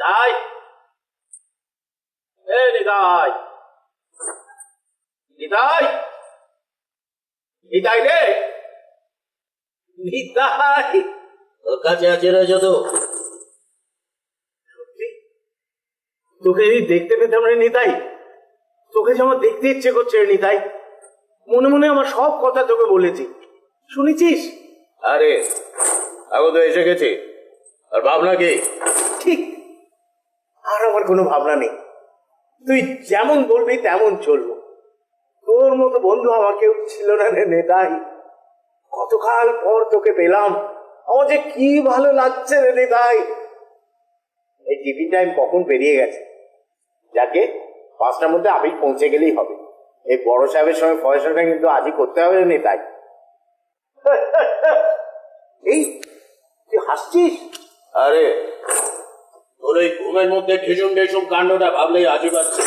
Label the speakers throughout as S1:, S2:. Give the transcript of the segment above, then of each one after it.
S1: নিতাই, এ নিতাই, নিতাই, নিতাই রে, নিতাই, তোর কাছে আছে রে যদু। সত্যি তোকে দেখতে পেতাম রে নিতাই, তোকে যেমন দেখতে ইচ্ছে করছে রে নিতাই। মনে মনে আমার সব কথা তোকে বলেছি, শুনেছিস? আরে আগো তো এসে গেছি, আর ভাবনা কি? ঠিক, আর আমার কোনো ভাবনা নেই। তুই যেমন বলবি তেমন চলবো। তোর মতো বন্ধু আমার কেউ ছিল না রে নেতাই। কতকাল পর তোকে পেলাম, আমার যে কি ভালো লাগছে রে নেতাই। এই টিফিন টাইম কখন পেরিয়ে গেছে। যাকে 5টার মধ্যে আবির পৌঁছে গেলেই হবে। এই বড় সাহেবের সঙ্গে পয়সাটা কিন্তু আজই করতে হবে রে নেতাই। এই তুই হাসছিস? আরে তোর এই ঘুমের মধ্যে ঢেসুম ঢেসুম কাণ্ডটা ভাবলেই আজীব আসছে।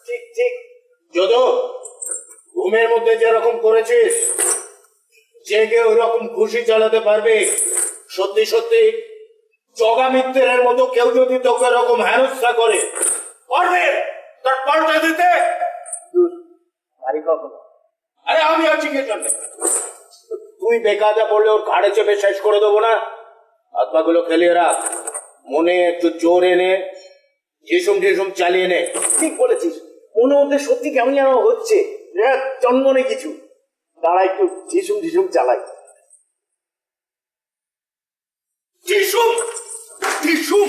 S1: ঠিক ঠিক, যদু ঘুমের মধ্যে যেরকম করেছিস, জেগে ওই রকম খুশি চালাতে পারবে? সত্যি সত্যি জগা মিত্রের মতো কেউ যদি তোকে এরকম হেনস্থা করে, পারবে তার পাল্টা দিতে? আরে আমি আছি কে জন্য? তুই বেকায়দা পড়লে ওর ঘাড়ে চেপে শেষ করে দেবো না। হাত পা গুলো খেলিয়ে রাখ, মনে একটু জোর এনে ঝিসুম ঝিসুম চালিয়ে নে। ঠিক বলেছিস, মনে মধ্যে সত্যি কেমন যেন হচ্ছে, জন্মনে কিছু। দাঁড়া একটু ঝিসুম ঝিসুম চালাই। ঝিসুম ঝিসুম